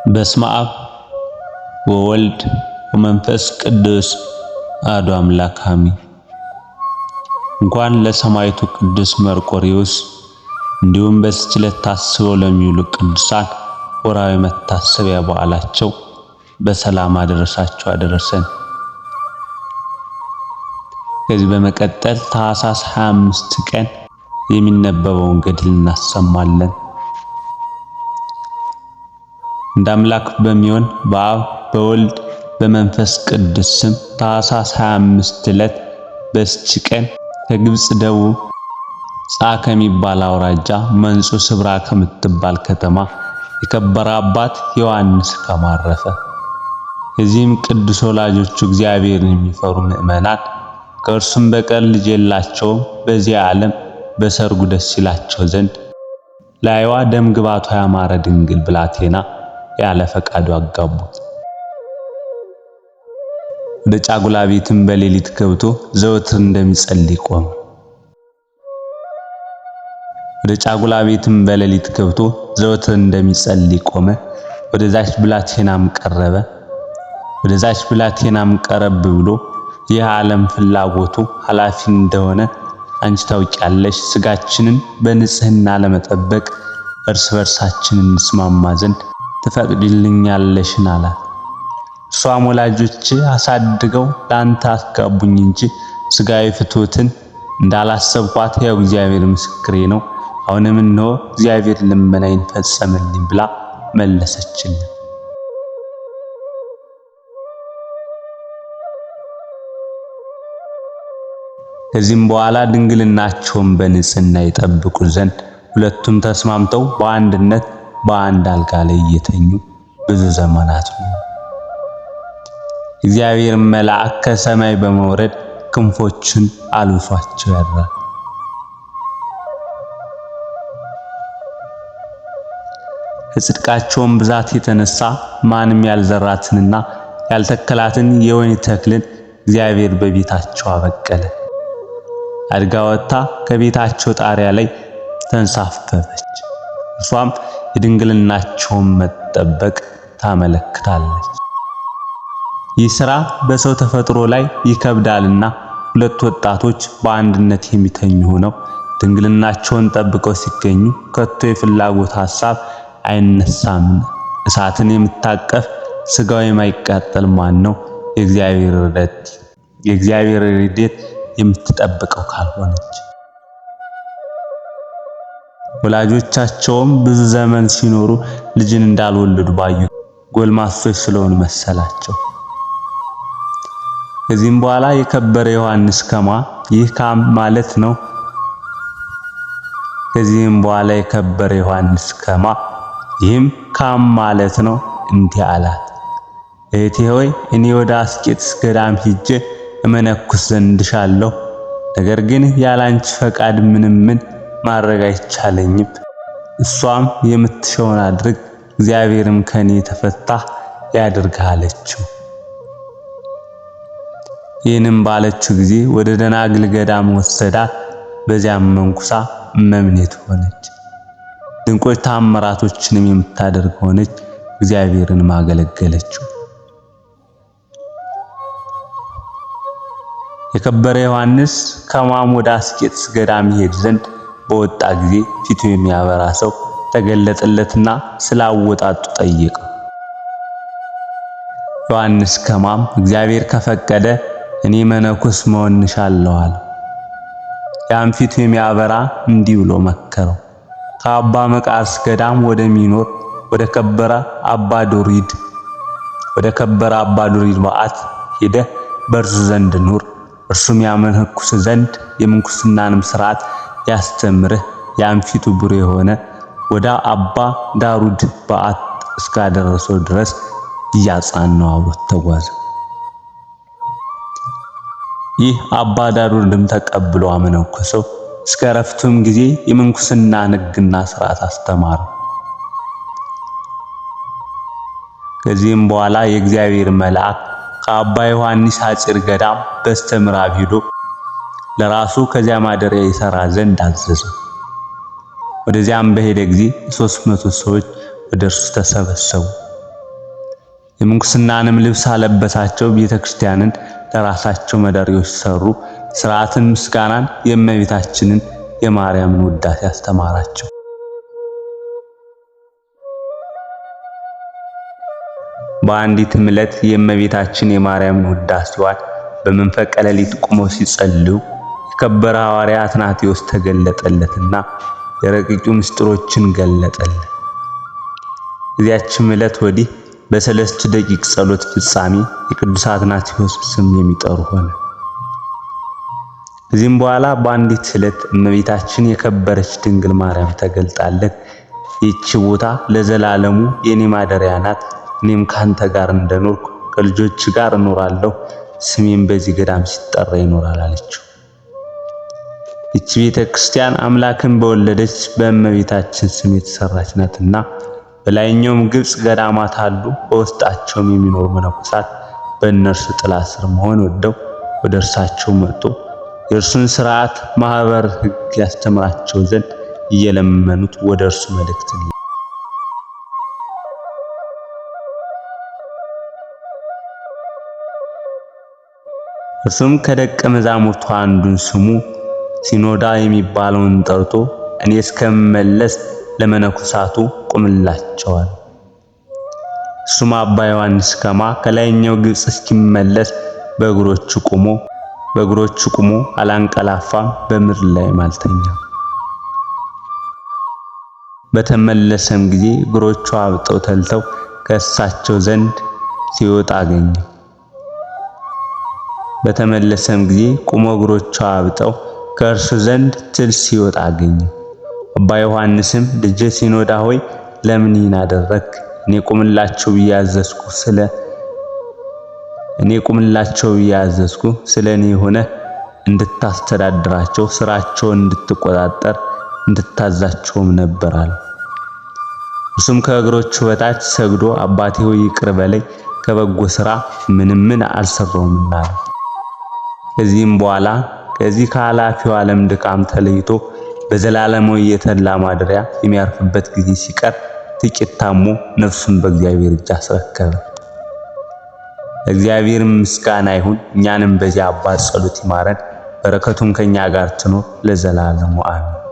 በስመ አብ ወወልድ ወመንፈስ ቅዱስ አሐዱ አምላክ አሜን። እንኳን ለሰማዕቱ ቅዱስ መርቆሬዎስ እንዲሁም በዚች ዕለት ታስበው ለሚውሉ ቅዱሳን ወርኃዊ መታሰቢያ በዓላቸው በሰላም አደረሳችሁ አደረሰን። ከዚህ በመቀጠል ታኅሳስ 25 ቀን የሚነበበውን ገድል እናሰማለን። እንደ አምላክ በሚሆን በአብ በወልድ በመንፈስ ቅዱስ ስም ታኅሳስ 25 ዕለት በዚች ቀን ከግብጽ ደቡብ ጻ ከሚባል አውራጃ መንጹ ስብራ ከምትባል ከተማ የከበረ አባት ዮሐንስ ከማረፈ። ከዚህም ቅዱስ ወላጆቹ እግዚአብሔርን የሚፈሩ ምእመናን ከእርሱም በቀር ልጅ የላቸውም። በዚህ ዓለም በሰርጉ ደስ ይላቸው ዘንድ ላይዋ ደም ግባቷ ያማረ ድንግል ብላቴና ያለ ፈቃዱ አጋቡት። ወደ ጫጉላ ቤትም በሌሊት ገብቶ ዘወትር እንደሚጸልይ ቆመ። ወደዛች ብላቴናም ቀረብ ብሎ ይህ ዓለም ፍላጎቱ ኃላፊ እንደሆነ አንቺ ታውቂያለሽ። ስጋችንን በንጽህና ለመጠበቅ እርስ በርሳችን እንስማማ ዘንድ ትፈቅድልኛለሽን አላት። እሷም ወላጆቼ አሳድገው ላንተ አስጋቡኝ እንጂ ስጋዊ ፍትወትን እንዳላሰብኳት ያው እግዚአብሔር ምስክሬ ነው። አሁንም እነሆ እግዚአብሔር ልመናዬን ፈጸመልኝ ብላ መለሰችልን። ከዚህም በኋላ ድንግልናቸውን በንጽህና ይጠብቁ ዘንድ ሁለቱም ተስማምተው በአንድነት በአንድ አልጋ ላይ እየተኙ ብዙ ዘመናት ነው። እግዚአብሔር መልአክ ከሰማይ በመውረድ ክንፎችን አልብሷቸው ያድራል። ከጽድቃቸውም ብዛት የተነሳ ማንም ያልዘራትንና ያልተከላትን የወይን ተክልን እግዚአብሔር በቤታቸው አበቀለ። አድጋ ወጥታ ከቤታቸው ጣሪያ ላይ ተንሳፈፈች። እርሷም የድንግልናቸውን መጠበቅ ታመለክታለች። ይህ ሥራ በሰው ተፈጥሮ ላይ ይከብዳልና ሁለት ወጣቶች በአንድነት የሚተኙ ሆነው ድንግልናቸውን ጠብቀው ሲገኙ ከቶ የፍላጎት ሐሳብ አይነሳም። እሳትን የምታቀፍ ስጋው የማይቃጠል ማን ነው? የእግዚአብሔር ረድኤት የምትጠብቀው ካልሆነች። ወላጆቻቸውም ብዙ ዘመን ሲኖሩ ልጅን እንዳልወለዱ ባዩ ጎልማሶች ስለሆኑ መሰላቸው። ከዚህም በኋላ የከበረ ዮሐንስ ከማ ይህ ካም ማለት ነው እንዲህ አላት። እህቴ ሆይ እኔ ወደ አስቄጥስ ገዳም ሂጄ እመነኩስ ዘንድሻለሁ። ነገር ግን ያላንቺ ፈቃድ ምንም ማድረግ አይቻለኝም። እሷም የምትሻውን አድርግ፣ እግዚአብሔርም ከኔ ተፈታህ ያድርግህ አለችው። ይህንም ባለችው ጊዜ ወደ ደናግል ገዳም ወሰዳት። በዚያም መንኩሳ እመምኔት ሆነች። ድንቆች ተአምራቶችንም የምታደርግ ሆነች። እግዚአብሔርን ማገለገለችው። የከበረ ዮሐንስ ከማም ወደ አስቄጥስ ገዳም ይሄድ ዘንድ በወጣ ጊዜ ፊቱ የሚያበራ ሰው ተገለጠለትና ስላወጣጡ ጠየቀው። ዮሐንስ ከማም እግዚአብሔር ከፈቀደ እኔ መነኩስ መሆንሻለሁ አለ። ያም ፊቱ የሚያበራ እንዲህ ብሎ መከረው። ከአባ መቃርስ ገዳም ወደሚኖር ወደ ከበረ አባ ዶሪድ በዓት ሄደህ በእርሱ ዘንድ ኑር። እርሱም ያመነኩስ ዘንድ የምንኩስናንም ሥርዓት ያስተምርህ። ያም ፊቱ ብሩህ የሆነ ወደ አባ ዳሩድ በዓት እስካደረሰው ድረስ እያጽናናው አብሮት ተጓዘ። ይህ አባ ዳሩድም ተቀብሎ አመነኮሰው። እስከ ዕረፍቱም ጊዜ የምንኩስናን ሕግና ሥርዓት አስተማረው። ከዚህም በኋላ የእግዚአብሔር መልአክ ከአባ ዮሐንስ ሐጺር ገዳም በስተምዕራብ ሄዶ ለራሱ ከዚያ ማደሪያ ይሰራ ዘንድ አዘዘው። ወደዚያም በሄደ ጊዜ 300 ሰዎች ወደ እርሱ ተሰበሰቡ። የምንኩስናንም ልብስ አለበሳቸው። ቤተክርስቲያንን ለራሳቸው መደሪያዎች ሰሩ። ሥርዓትን፣ ምስጋናን፣ የእመቤታችንን የማርያምን ውዳሴ አስተማራቸው። በአንዲትም ዕለት የእመቤታችን የማርያምን ውዳሴዋን በመንፈቀ ሌሊት ቆመው ሲጸልዩ የከበረ ሐዋርያ አትናቴዎስ ተገለጠለትና የረቂቁ ምስጢሮችን ገለጠለት። ከዚያችም ዕለት ወዲህ በሰለስቱ ደቂቅ ጸሎት ፍጻሜ የቅዱስ አትናቴዎስ ስም የሚጠሩ ሆነ። ከዚህም በኋላ በአንዲት ዕለት እመቤታችን የከበረች ድንግል ማርያም ተገልጣለት ይህች ቦታ ለዘላለሙ የኔ ማደሪያ ናት፣ እኔም ካንተ ጋር እንደኖርኩ ከልጆች ጋር እኖራለሁ፣ ስሜም በዚህ ገዳም ሲጠራ ይኖራል አለችው። ይህች ቤተክርስቲያን አምላክን በወለደች በእመቤታችን ስም የተሰራች ናትና በላይኛውም ግብጽ ገዳማት አሉ። በውስጣቸውም የሚኖሩ መነኮሳት በእነርሱ ጥላ ስር መሆን ወደው ወደ እርሳቸው መጡ። የእርሱን ሥርዓት፣ ማኅበር፣ ሕግ ያስተምራቸው ዘንድ እየለመኑት ወደ እርሱ መልእክትን እርሱም ከደቀ መዛሙርቱ አንዱን ስሙ ሲኖዳ የሚባለውን ጠርቶ እኔ እስከምመለስ ለመነኮሳቱ ቁምላቸዋል። እሱም አባ ዮሐንስ ከማ ከላይኛው ግብጽ እስኪመለስ በእግሮቹ ቆሞ አላንቀላፋም፣ በምድር ላይ አልተኛም። በተመለሰም ጊዜ እግሮቹ አብጠው ተልተው ከእሳቸው ዘንድ ሲወጣ አገኘ። በተመለሰም ጊዜ ቆሞ እግሮቹ አብጠው ከእርሱ ዘንድ ትል ሲወጣ አገኘ። አባ ዮሐንስም ልጄ ሲኖዳ ሆይ ለምን ይህን አደረግክ? እኔ ቁምላቸው ብያዘዝኩ ስለ እኔ ሆነ እንድታስተዳድራቸው ስራቸውን እንድትቆጣጠር እንድታዛቸውም ነበር አለ። እርሱም ከእግሮቹ በታች ሰግዶ አባቴ ሆይ ይቅር በለኝ ከበጎ ሥራ ምን አልሰራሁምና አለ። ከዚህም በኋላ ከዚህ ከኃላፊው ዓለም ድካም ተለይቶ በዘላለማዊ የተድላ ማደሪያ የሚያርፍበት ጊዜ ሲቀር ጥቂት ታሞ ነፍሱን በእግዚአብሔር እጅ አስረከበ። እግዚአብሔር ምስጋና ይሁን። እኛንም በዚህ አባት ጸሎት ይማረን፣ በረከቱም ከኛ ጋር ትኖር ለዘላለሙ አሜን።